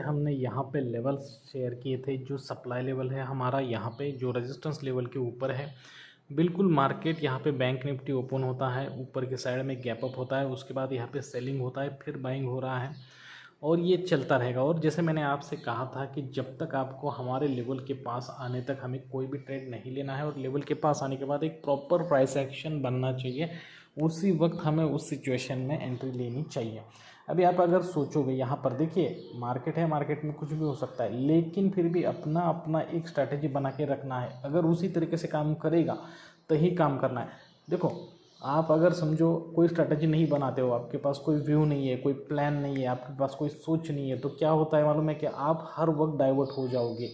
हमने यहाँ पे लेवल शेयर किए थे, जो सप्लाई लेवल है हमारा यहाँ पे जो रेजिस्टेंस लेवल के ऊपर है, बिल्कुल मार्केट यहाँ पे बैंक निफ्टी ओपन होता है, ऊपर के साइड में गैप अप होता है, उसके बाद यहाँ पे सेलिंग होता है, फिर बाइंग हो रहा है और ये चलता रहेगा। और जैसे मैंने आपसे कहा था कि जब तक आपको हमारे लेवल के पास आने तक हमें कोई भी ट्रेड नहीं लेना है और लेवल के पास आने के बाद एक प्रॉपर प्राइस एक्शन बनना चाहिए, उसी वक्त हमें उस सिचुएशन में एंट्री लेनी चाहिए। अभी आप अगर सोचोगे, यहाँ पर देखिए मार्केट है, मार्केट में कुछ भी हो सकता है, लेकिन फिर भी अपना अपना एक स्ट्रैटेजी बना के रखना है। अगर उसी तरीके से काम करेगा तो ही काम करना है। देखो आप अगर समझो कोई स्ट्रैटेजी नहीं बनाते हो, आपके पास कोई व्यू नहीं है, कोई प्लान नहीं है, आपके पास कोई सोच नहीं है, तो क्या होता है मालूम है कि आप हर वक्त डाइवर्ट हो जाओगे।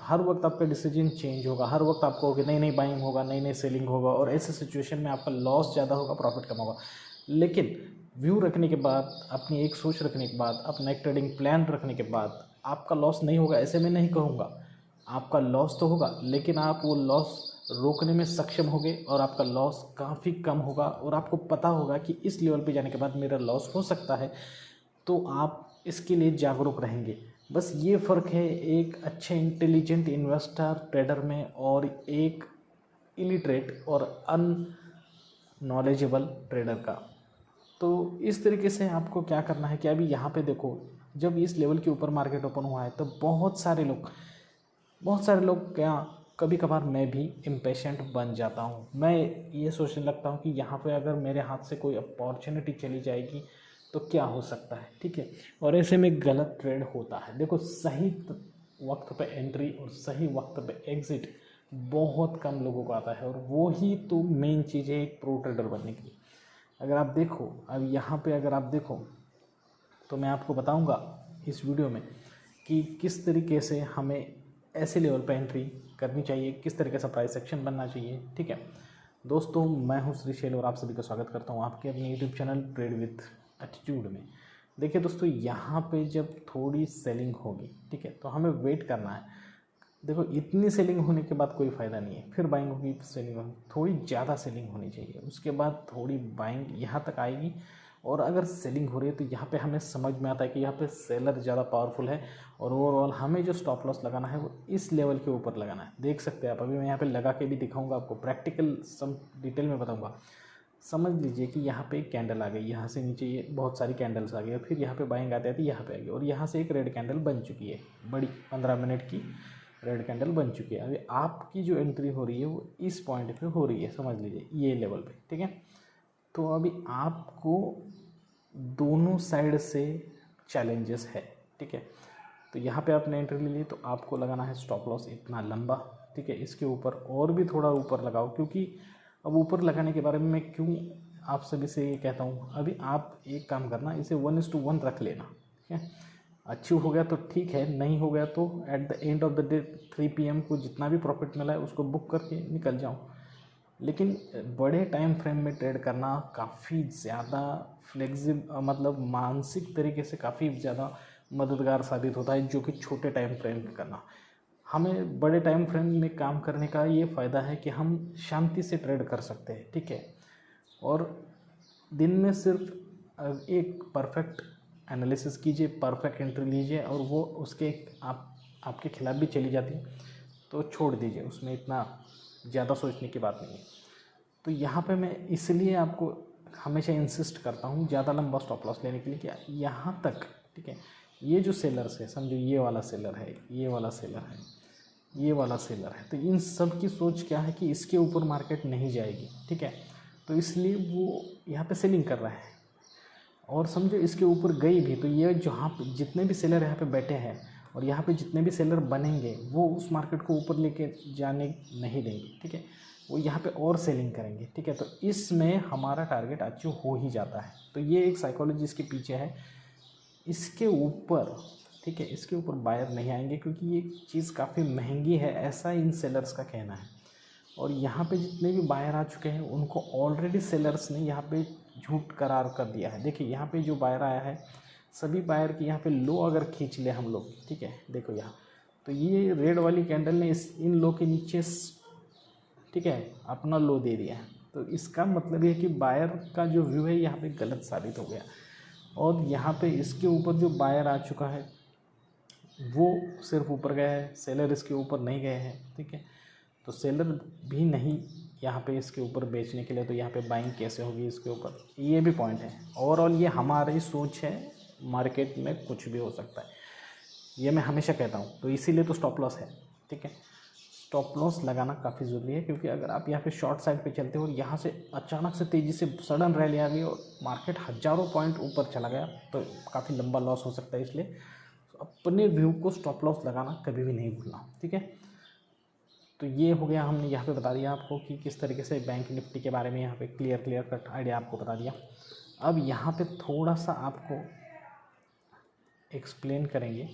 हर वक्त आपका डिसीजन चेंज होगा, हर वक्त आपको होगा नई नई बाइंग होगा, नई नई सेलिंग होगा, और ऐसे सिचुएशन में आपका लॉस ज़्यादा होगा, प्रॉफिट कम होगा। लेकिन व्यू रखने के बाद, अपनी एक सोच रखने के बाद, अपना एक ट्रेडिंग प्लान रखने के बाद आपका लॉस नहीं होगा, ऐसे मैं नहीं कहूँगा। आपका लॉस तो होगा, लेकिन आप वो लॉस रोकने में सक्षम होगे और आपका लॉस काफ़ी कम होगा, और आपको पता होगा कि इस लेवल पे जाने के बाद मेरा लॉस हो सकता है, तो आप इसके लिए जागरूक रहेंगे। बस ये फ़र्क है एक अच्छे इंटेलिजेंट इन्वेस्टर ट्रेडर में और एक इलिटरेट और अननॉलेजेबल ट्रेडर का। तो इस तरीके से आपको क्या करना है कि अभी यहाँ पे देखो, जब इस लेवल के ऊपर मार्केट ओपन हुआ है तो बहुत सारे लोग क्या, कभी कभार मैं भी इम्पेशेंट बन जाता हूँ। मैं ये सोचने लगता हूँ कि यहाँ पे अगर मेरे हाथ से कोई अपॉर्चुनिटी चली जाएगी तो क्या हो सकता है, ठीक है। और ऐसे में गलत ट्रेड होता है। देखो सही वक्त पे एंट्री और सही वक्त पे एग्ज़िट बहुत कम लोगों को आता है, और वो ही तो मेन चीज़ है एक प्रो ट्रेडर बनने की। अगर आप देखो, अब यहाँ पे अगर आप देखो तो मैं आपको बताऊंगा इस वीडियो में कि किस तरीके से हमें ऐसे लेवल पे एंट्री करनी चाहिए, किस तरीके से प्राइस एक्शन बनना चाहिए, ठीक है। दोस्तों मैं हूँ श्री शैल और आप सभी का स्वागत करता हूँ आपके अपने YouTube channel trade with attitude में। देखिए दोस्तों, यहाँ पे जब थोड़ी सेलिंग होगी, ठीक है, तो हमें वेट करना है। देखो इतनी सेलिंग होने के बाद कोई फ़ायदा नहीं है, फिर बाइंग होगी, सेलिंग होगी, थोड़ी ज़्यादा सेलिंग होनी चाहिए, उसके बाद थोड़ी बाइंग यहाँ तक आएगी। और अगर सेलिंग हो रही है तो यहाँ पे हमें समझ में आता है कि यहाँ पे सेलर ज़्यादा पावरफुल है, और ओवरऑल हमें जो स्टॉप लॉस लगाना है वो इस लेवल के ऊपर लगाना है। देख सकते हैं आप, अभी मैं यहाँ पे लगा के भी दिखाऊंगा आपको, प्रैक्टिकल सब डिटेल में बताऊँगा। समझ लीजिए कि यहाँ पे एक कैंडल आ गई, यहाँ से नीचे ये बहुत सारी कैंडल्स आ गई, और फिर यहाँ पे बाइंग आते आते यहाँ पे आ गई, और यहाँ से एक रेड कैंडल बन चुकी है, बड़ी 15 मिनट की रेड कैंडल बन चुकी है। अभी आपकी जो एंट्री हो रही है वो इस पॉइंट पे हो रही है, समझ लीजिए ये लेवल पे, ठीक है। तो अभी आपको दोनों साइड से चैलेंजेस है, ठीक है। तो यहाँ पे आपने एंट्री ले ली, तो आपको लगाना है स्टॉप लॉस इतना लंबा, ठीक है। इसके ऊपर और भी थोड़ा ऊपर लगाओ, क्योंकि अब ऊपर लगाने के बारे में मैं क्यों आप सभी से ये कहता हूँ, अभी आप एक काम करना, इसे 1:1 रख लेना, ठीक है। अचीव हो गया तो ठीक है, नहीं हो गया तो at the end of the day 3 PM को जितना भी प्रॉफिट मिला है उसको बुक करके निकल जाओ। लेकिन बड़े टाइम फ्रेम में ट्रेड करना काफ़ी ज़्यादा मतलब मानसिक तरीके से काफ़ी ज़्यादा मददगार साबित होता है, जो कि छोटे टाइम फ्रेम में करना। हमें बड़े टाइम फ्रेम में काम करने का ये फ़ायदा है कि हम शांति से ट्रेड कर सकते हैं, ठीक है। और दिन में सिर्फ एक परफेक्ट एनालिसिस कीजिए, परफेक्ट एंट्री लीजिए, और वो उसके आपके खिलाफ भी चली जाती है तो छोड़ दीजिए, उसमें इतना ज़्यादा सोचने की बात नहीं है। तो यहाँ पे मैं इसलिए आपको हमेशा इंसिस्ट करता हूँ ज़्यादा लंबा स्टॉप लॉस लेने के लिए, कि यहाँ तक, ठीक है, ये जो सेलर्स है, समझो ये वाला सेलर है, ये वाला सेलर है, ये वाला सेलर है, तो इन सब की सोच क्या है कि इसके ऊपर मार्केट नहीं जाएगी, ठीक है। तो इसलिए वो यहाँ पे सेलिंग कर रहा है, और समझो इसके ऊपर गई भी तो ये जहाँ पे जितने भी सेलर यहाँ पे बैठे हैं और यहाँ पे जितने भी सेलर बनेंगे वो उस मार्केट को ऊपर लेके जाने नहीं देंगे, ठीक है। वो यहाँ पे और सेलिंग करेंगे, ठीक है। तो इसमें हमारा टारगेट अचीव हो ही जाता है। तो ये एक साइकोलॉजी इसके पीछे है। इसके ऊपर, ठीक है, इसके ऊपर बायर नहीं आएंगे क्योंकि ये चीज़ काफ़ी महंगी है, ऐसा इन सेलर्स का कहना है। और यहाँ पे जितने भी बायर आ चुके हैं उनको ऑलरेडी सेलर्स ने यहाँ पे झूठ करार कर दिया है। देखिए यहाँ पे जो बायर आया है, सभी बायर की यहाँ पे लो अगर खींच ले हम लोग, ठीक है, देखो यहाँ, तो ये रेड वाली कैंडल ने इन लो के नीचे, ठीक है, अपना लो दे दिया है। तो इसका मतलब ये है कि बायर का जो व्यू है यहाँ पे गलत साबित हो गया। और यहाँ पे इसके ऊपर जो बायर आ चुका है, वो सिर्फ ऊपर गए हैं, सेलर इसके ऊपर नहीं गए हैं, ठीक है। तो सेलर भी नहीं यहाँ पे इसके ऊपर बेचने के लिए, तो यहाँ पे बाइंग कैसे होगी इसके ऊपर, ये भी पॉइंट है। ओवरऑल ये हमारी सोच है, मार्केट में कुछ भी हो सकता है, ये मैं हमेशा कहता हूँ। तो इसीलिए तो स्टॉप लॉस है, ठीक है। स्टॉप लॉस लगाना काफ़ी ज़रूरी है, क्योंकि अगर आप यहाँ पे शॉर्ट साइड पे चलते हो और यहाँ से अचानक से तेज़ी से सडन रैली आ गई और मार्केट हज़ारों पॉइंट ऊपर चला गया, तो काफ़ी लंबा लॉस हो सकता है। इसलिए अपने व्यू को स्टॉप लॉस लगाना कभी भी नहीं भूलना, ठीक है। तो ये हो गया, हमने यहाँ पे बता दिया आपको कि किस तरीके से बैंक निफ्टी के बारे में यहाँ पे क्लियर कट आइडिया आपको बता दिया। अब यहाँ पे थोड़ा सा आपको एक्सप्लेन करेंगे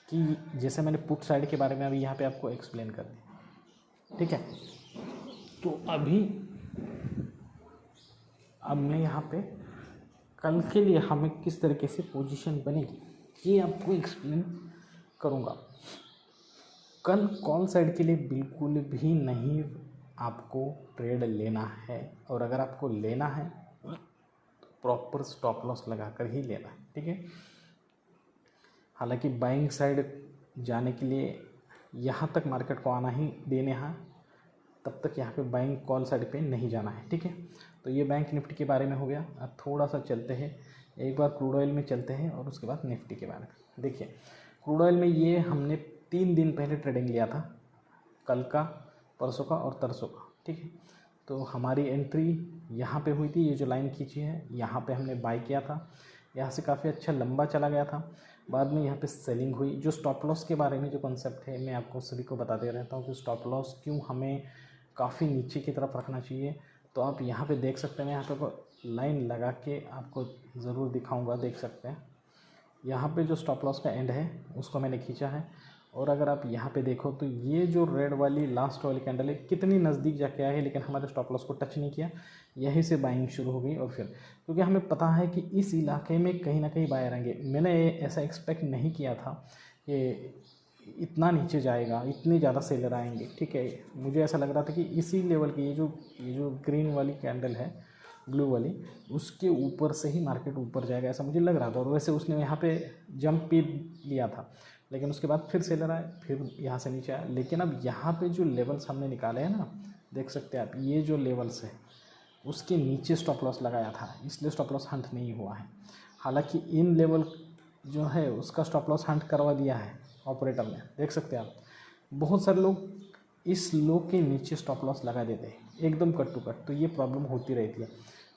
कि जैसे मैंने पुट साइड के बारे में अभी यहाँ पे आपको एक्सप्लेन कर दिया, ठीक है। तो अब मैं यहाँ पे कल के लिए हमें किस तरीके से पोजीशन बनेगी ये आपको एक्सप्लेन करूँगा। कल कॉल साइड के लिए बिल्कुल भी नहीं आपको ट्रेड लेना है, और अगर आपको लेना है तो प्रॉपर स्टॉप लॉस लगा कर ही लेना है, ठीक है। हालांकि बाइंग साइड जाने के लिए यहाँ तक मार्केट को आना ही देने हैं, तब तक यहाँ पे बाइंग कॉल साइड पे नहीं जाना है, ठीक है। तो ये बैंक निफ्टी के बारे में हो गया। अब थोड़ा सा चलते हैं, एक बार क्रूड ऑयल में चलते हैं और उसके बाद निफ्टी के बारे में। देखिए क्रूड ऑयल में ये हमने 3 दिन पहले ट्रेडिंग लिया था, कल का, परसों का और तरसों का, ठीक है। तो हमारी एंट्री यहाँ पे हुई थी, ये जो लाइन खींची है यहाँ पे हमने बाई किया था, यहाँ से काफ़ी अच्छा लंबा चला गया था, बाद में यहाँ पे सेलिंग हुई। जो स्टॉप लॉस के बारे में जो कॉन्सेप्ट है मैं आपको सभी को बताते रहता हूँ कि स्टॉप लॉस क्यों हमें काफ़ी नीचे की तरफ रखना चाहिए। तो आप यहाँ पे देख सकते हैं, मैं यहाँ पे लाइन लगा के आपको ज़रूर दिखाऊँगा, देख सकते हैं यहाँ पे जो स्टॉप लॉस का एंड है उसको मैंने खींचा है। और अगर आप यहाँ पे देखो तो ये जो रेड वाली लास्ट वाली कैंडल है कितनी नज़दीक जाके आया है, लेकिन हमारे स्टॉप लॉस को टच नहीं किया, यहीं से बाइंग शुरू हो गई। और फिर क्योंकि हमें पता है कि इस इलाके में कहीं ना कहीं बायर आएंगे, मैंने ऐसा एक्सपेक्ट नहीं किया था कि इतना नीचे जाएगा, इतने ज़्यादा सेलर आएंगे, ठीक है। मुझे ऐसा लग रहा था कि इसी लेवल की ये जो ग्रीन वाली कैंडल है, ब्लू वाली, उसके ऊपर से ही मार्केट ऊपर जाएगा, ऐसा मुझे लग रहा था। और वैसे उसने यहाँ पे जंप भी लिया था, लेकिन उसके बाद फिर सेलर आए, फिर यहाँ से नीचे आया। लेकिन अब यहाँ पे जो लेवल्स हमने निकाले हैं ना, देख सकते हैं आप, ये जो लेवल्स है उसके नीचे स्टॉप लॉस लगाया था, इसलिए स्टॉप लॉस हंट नहीं हुआ है। हालांकि इन लेवल जो है उसका स्टॉप लॉस हंट करवा दिया है ऑपरेटर ने, देख सकते हैं आप। बहुत सारे लोग इस लो के नीचे स्टॉप लॉस लगा देते हैं एकदम कट टू कट, तो ये प्रॉब्लम होती रहती है।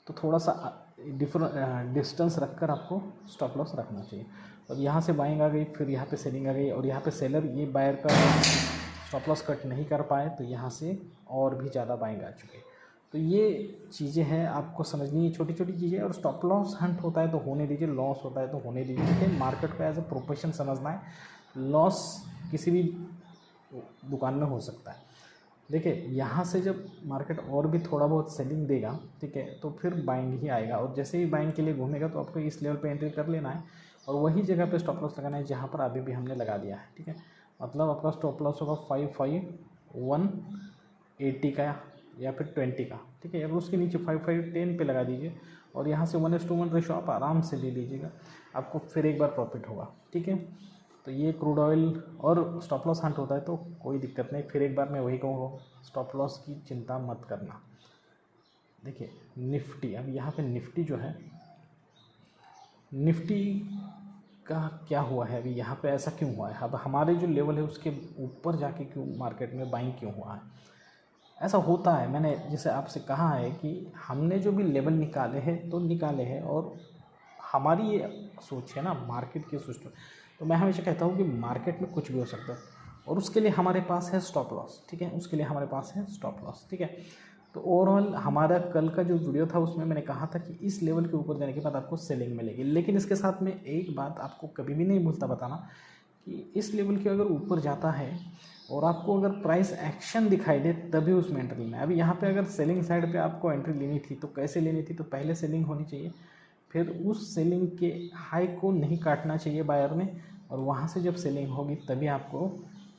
तो थोड़ा सा डिस्टेंस रखकर आपको स्टॉप लॉस रखना चाहिए। और यहाँ से बाइंग आ गई, फिर यहाँ पे सेलिंग आ गई, और यहाँ पे सेलर ये बायर का स्टॉप लॉस कट नहीं कर पाए, तो यहाँ से और भी ज़्यादा बाइंग आ चुके। तो ये चीज़ें हैं आपको समझनी है, छोटी छोटी चीज़ें। और स्टॉप लॉस हंट होता है तो होने दीजिए, लॉस होता है तो होने दीजिए, ठीक है। मार्केट को एज ए प्रोफेशन समझना है, लॉस किसी भी दुकान में हो सकता है। देखिए यहाँ से जब मार्केट और भी थोड़ा बहुत सेलिंग देगा, ठीक है, तो फिर बाइंग ही आएगा, और जैसे ही बाइंग के लिए घूमेगा तो आपको इस लेवल पे एंट्री कर लेना है और वही जगह पे स्टॉप लॉस लगाना है जहाँ पर अभी भी हमने लगा दिया है, ठीक है। मतलब आपका स्टॉप लॉस होगा 55,180 का या फिर 20 का, ठीक है। अब उसके नीचे 5510 पे लगा दीजिए, और यहाँ से 1:1 रेशो आप आराम से ले लीजिएगा, आपको फिर एक बार प्रॉफिट होगा, ठीक है। तो ये क्रूड ऑयल और स्टॉप लॉस हंट होता है तो कोई दिक्कत नहीं। फिर एक बार मैं वही कहूँगा, स्टॉप लॉस की चिंता मत करना। देखिए निफ्टी, अब यहाँ पे निफ्टी जो है, निफ्टी का क्या हुआ है अभी, यहाँ पे ऐसा क्यों हुआ है, अब हमारे जो लेवल है उसके ऊपर जाके क्यों मार्केट में बाइंग क्यों हुआ है। ऐसा होता है, मैंने जैसे आपसे कहा है कि हमने जो भी लेवल निकाले हैं तो निकाले हैं, और हमारी ये सोच है ना मार्केट की सोच। तो मैं हमेशा कहता हूँ कि मार्केट में कुछ भी हो सकता है, और उसके लिए हमारे पास है स्टॉप लॉस, ठीक है। उसके लिए हमारे पास है स्टॉप लॉस, ठीक है। तो ओवरऑल हमारा कल का जो वीडियो था उसमें मैंने कहा था कि इस लेवल के ऊपर जाने के बाद आपको सेलिंग मिलेगी, लेकिन इसके साथ में एक बात आपको कभी भी नहीं भूलता बताना कि इस लेवल के अगर ऊपर जाता है और आपको अगर प्राइस एक्शन दिखाई दे तभी उसमें एंट्री लेना है। अभी यहाँ पे अगर सेलिंग साइड पे आपको एंट्री लेनी थी तो कैसे लेनी थी, तो पहले सेलिंग होनी चाहिए, फिर उस सेलिंग के हाई को नहीं काटना चाहिए बायर ने, और वहाँ से जब सेलिंग होगी तभी आपको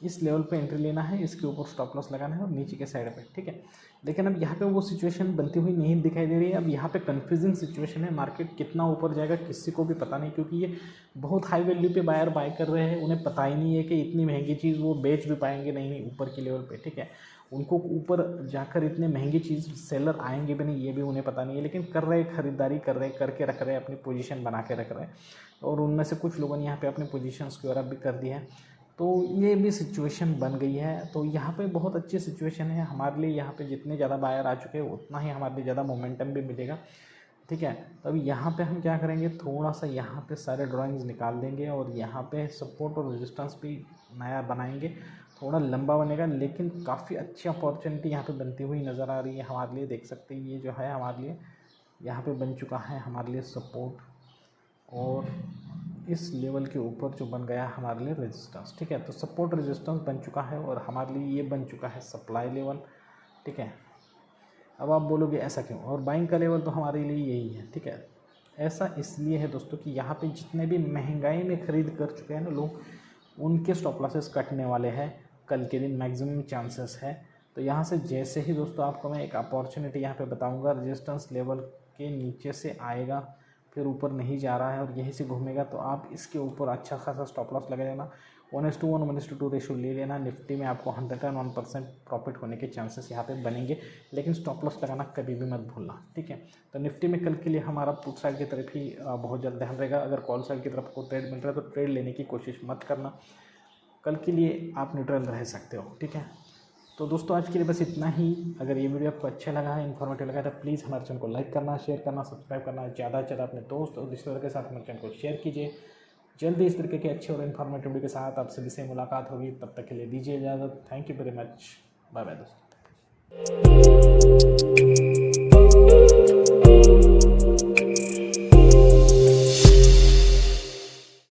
इस लेवल पे एंट्री लेना है, इसके ऊपर स्टॉप लॉस लगाना है और नीचे के साइड पे, ठीक है। लेकिन अब यहाँ पे वो सिचुएशन बनती हुई नहीं दिखाई दे रही है। अब यहाँ पे कंफ्यूजिंग सिचुएशन है, मार्केट कितना ऊपर जाएगा किसी को भी पता नहीं, क्योंकि ये बहुत हाई वैल्यू पे बायर बाय कर रहे हैं, उन्हें पता ही नहीं है कि इतनी महंगी चीज़ वो बेच भी पाएंगे नहीं ऊपर की लेवल पे, ठीक है। उनको ऊपर जाकर इतने महंगी चीज़ सेलर आएंगे भी नहीं, ये भी उन्हें पता नहीं है, लेकिन कर रहे, खरीदारी कर रहे, करके रख रहे, अपनी पोजीशन बना के रख रहे हैं। और उनमें से कुछ लोगों ने यहाँ पे अपनी पोजीशंस की ओर भी कर दी है, तो ये भी सिचुएशन बन गई है। तो यहाँ पे बहुत अच्छी सिचुएशन है हमारे लिए। यहाँ पे जितने ज़्यादा बायर आ चुके हैं उतना ही हमारे लिए ज़्यादा मोमेंटम भी मिलेगा, ठीक है। तो अब यहाँ पे हम क्या करेंगे, थोड़ा सा यहाँ पे सारे ड्राइंग्स निकाल देंगे और यहाँ पे सपोर्ट और रेजिस्टेंस भी नया बनाएंगे, थोड़ा लंबा बनेगा, लेकिन काफ़ी अच्छी अपॉर्चुनिटी यहाँ पे बनती हुई नज़र आ रही है हमारे लिए। देख सकते हैं ये जो है हमारे लिए यहाँ पे बन चुका है हमारे लिए सपोर्ट, और इस लेवल के ऊपर जो बन गया हमारे लिए रेजिस्टेंस, ठीक है। तो सपोर्ट रेजिस्टेंस बन चुका है और हमारे लिए ये बन चुका है सप्लाई लेवल, ठीक है। अब आप बोलोगे ऐसा क्यों, और बाइंग का लेवल तो हमारे लिए यही है, ठीक है। ऐसा इसलिए है दोस्तों कि यहाँ पे जितने भी महंगाई में ख़रीद कर चुके हैं ना लोग, उनके स्टॉप लॉसेस कटने वाले हैं कल के दिन, मैक्सिमम चांसेस है। तो यहाँ से जैसे ही दोस्तों आपको मैं एक अपॉर्चुनिटी यहाँ पे बताऊँगा, रेजिस्टेंस लेवल के नीचे से आएगा, फिर ऊपर नहीं जा रहा है और यहीं से घूमेगा, तो आप इसके ऊपर अच्छा खासा स्टॉप लॉस लगा लेना, 1:1 1:2 रेशो ले लेना। निफ्टी में आपको 101% प्रॉफिट होने के चांसेस यहाँ पे बनेंगे, लेकिन स्टॉप लॉस लगाना कभी भी मत भूलना, ठीक है। तो निफ्टी में कल के लिए हमारा पुट साइड की तरफ ही बहुत ज़्यादा ध्यान रहेगा। अगर कॉल साइड की तरफ को ट्रेड मिल रहा है तो ट्रेड लेने की कोशिश मत करना, कल के लिए आप न्यूट्रल रह सकते हो, ठीक है। तो दोस्तों आज के लिए बस इतना ही। अगर ये वीडियो आपको अच्छा लगा है, इन्फॉर्मेटिव लगा है, तो प्लीज़ हमारे चैनल को लाइक करना, शेयर करना, सब्सक्राइब करना, ज़्यादा से ज़्यादा अपने दोस्त और रिश्तेदारों के साथ हमारे चैनल को शेयर कीजिए। जल्दी इस तरीके के अच्छे और इन्फॉर्मेटिव वीडियो के साथ आप सभी से मुलाकात होगी, तब तक के लिए दीजिए इजाज़त। Thank you very much, bye bye दोस्तों।